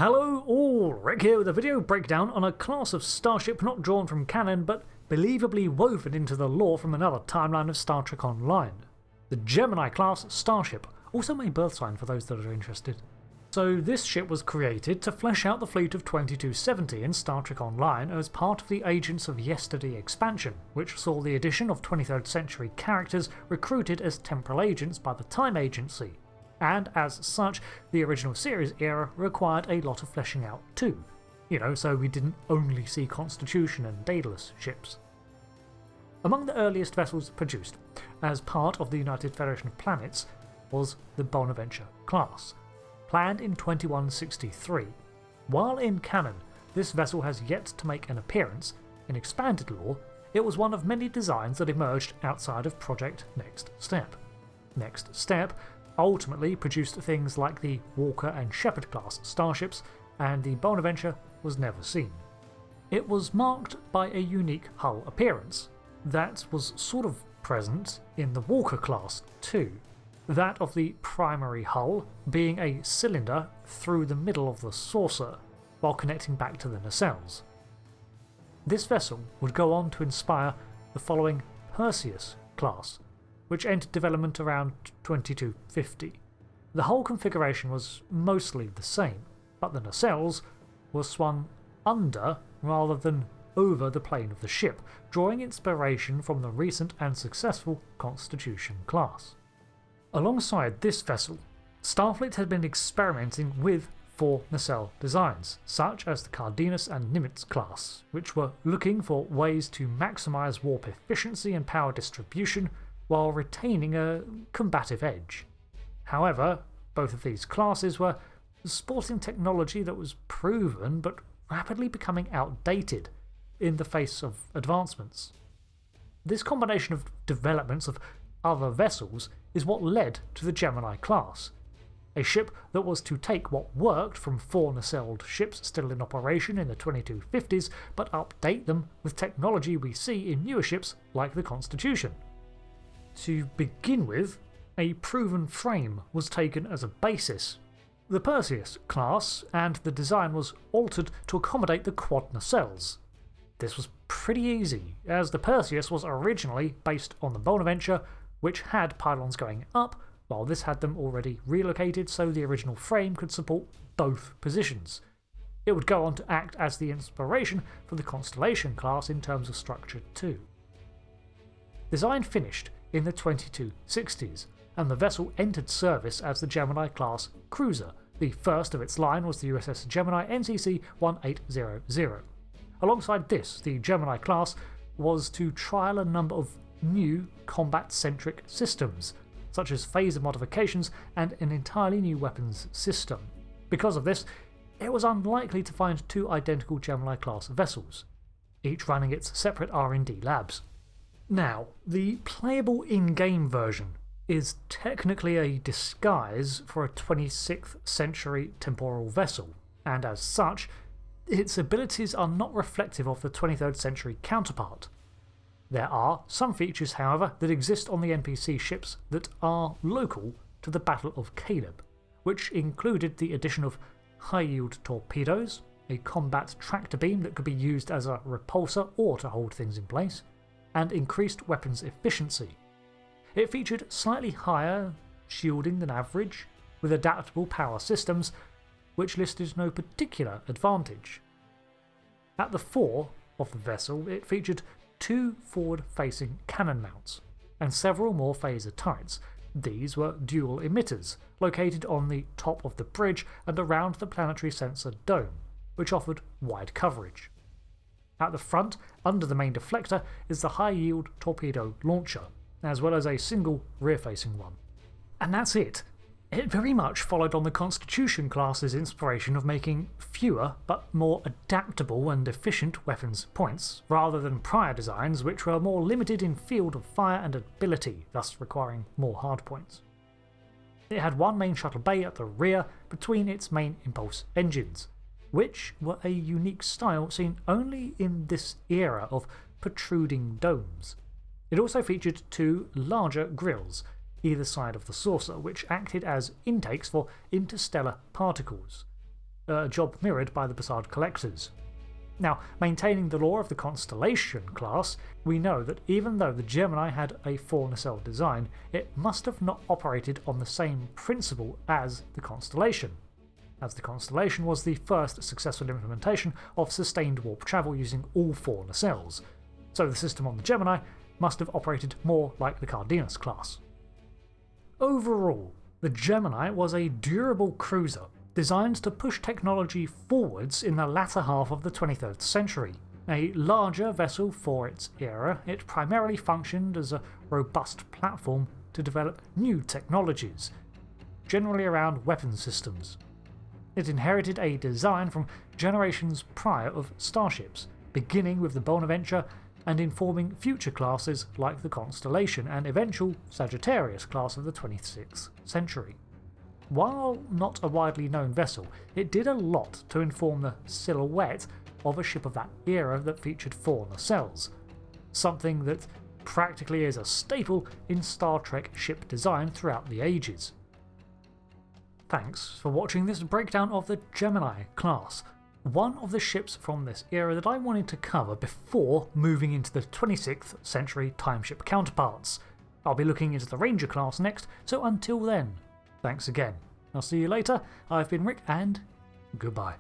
Hello all, Rick here with a video breakdown on a class of starship not drawn from canon but believably woven into the lore from another timeline of Star Trek Online. The Gemini Class starship, also my birth sign for those that are interested. So this ship was created to flesh out the fleet of 2270 in Star Trek Online as part of the Agents of Yesterday expansion, which saw the addition of 23rd century characters recruited as temporal agents by the Time Agency. And as such, the original series era required a lot of fleshing out too. So we didn't only see Constitution and Daedalus ships. Among the earliest vessels produced, as part of the United Federation of Planets, was the Bonaventure class, planned in 2163. While in canon, this vessel has yet to make an appearance, in expanded lore, it was one of many designs that emerged outside of Project Next Step. Next Step ultimately produced things like the Walker and Shepard class starships, and the Bonaventure was never seen. It was marked by a unique hull appearance that was sort of present in the Walker class too, that of the primary hull being a cylinder through the middle of the saucer while connecting back to the nacelles. This vessel would go on to inspire the following Perseus class, which entered development around 2250. The whole configuration was mostly the same, but the nacelles were swung under rather than over the plane of the ship, drawing inspiration from the recent and successful Constitution class. Alongside this vessel, Starfleet had been experimenting with 4 nacelle designs, such as the Cardenas and Nimitz class, which were looking for ways to maximise warp efficiency and power distribution while retaining a combative edge. However, both of these classes were sporting technology that was proven but rapidly becoming outdated in the face of advancements. This combination of developments of other vessels is what led to the Gemini class, a ship that was to take what worked from 4 nacelled ships still in operation in the 2250s but update them with technology we see in newer ships like the Constitution. To begin with, a proven frame was taken as a basis, the Perseus class, and the design was altered to accommodate the Quad-Nacelle'd. This was pretty easy, as the Perseus was originally based on the Bonaventure, which had pylons going up, while this had them already relocated so the original frame could support both positions. It would go on to act as the inspiration for the Constellation class in terms of structure too. Design finished in the 2260s, and the vessel entered service as the Gemini class cruiser. The first of its line was the USS Gemini NCC 1800. Alongside this, the Gemini class was to trial a number of new combat-centric systems, such as phaser modifications and an entirely new weapons system. Because of this, it was unlikely to find 2 identical Gemini class vessels, each running its separate R&D labs. Now, the playable in-game version is technically a disguise for a 26th century temporal vessel, and as such, its abilities are not reflective of the 23rd century counterpart. There are some features, however, that exist on the NPC ships that are local to the Battle of Caleb, which included the addition of high-yield torpedoes, a combat tractor beam that could be used as a repulsor or to hold things in place, and increased weapons efficiency. It featured slightly higher shielding than average, with adaptable power systems, which listed no particular advantage. At the fore of the vessel, it featured 2 forward-facing cannon mounts, and several more phaser turrets. These were dual emitters, located on the top of the bridge and around the planetary sensor dome, which offered wide coverage. At the front, under the main deflector, is the high-yield torpedo launcher, as well as a single rear-facing one. And that's it. It very much followed on the Constitution class's inspiration of making fewer but more adaptable and efficient weapons points, rather than prior designs which were more limited in field of fire and ability, thus requiring more hardpoints. It had 1 main shuttle bay at the rear between its main impulse engines, which were a unique style seen only in this era of protruding domes. It also featured 2 larger grills, either side of the saucer, which acted as intakes for interstellar particles. a job mirrored by the Picard collectors. Now, maintaining the lore of the Constellation class, we know that even though the Gemini had a 4-nacelle design, it must have not operated on the same principle as the Constellation, as the Constellation was the first successful implementation of sustained warp travel using all 4 nacelles, so the system on the Gemini must have operated more like the Cardenas class. Overall, the Gemini was a durable cruiser designed to push technology forwards in the latter half of the 23rd century. A larger vessel for its era, it primarily functioned as a robust platform to develop new technologies, generally around weapon systems. It inherited a design from generations prior of starships, beginning with the Bonaventure and informing future classes like the Constellation and eventual Sagittarius class of the 26th century. While not a widely known vessel, it did a lot to inform the silhouette of a ship of that era that featured 4 nacelles, something that practically is a staple in Star Trek ship design throughout the ages. Thanks for watching this breakdown of the Gemini class, one of the ships from this era that I wanted to cover before moving into the 26th century timeship counterparts. I'll be looking into the Ranger class next, so until then, thanks again. I'll see you later. I've been Rick, and goodbye.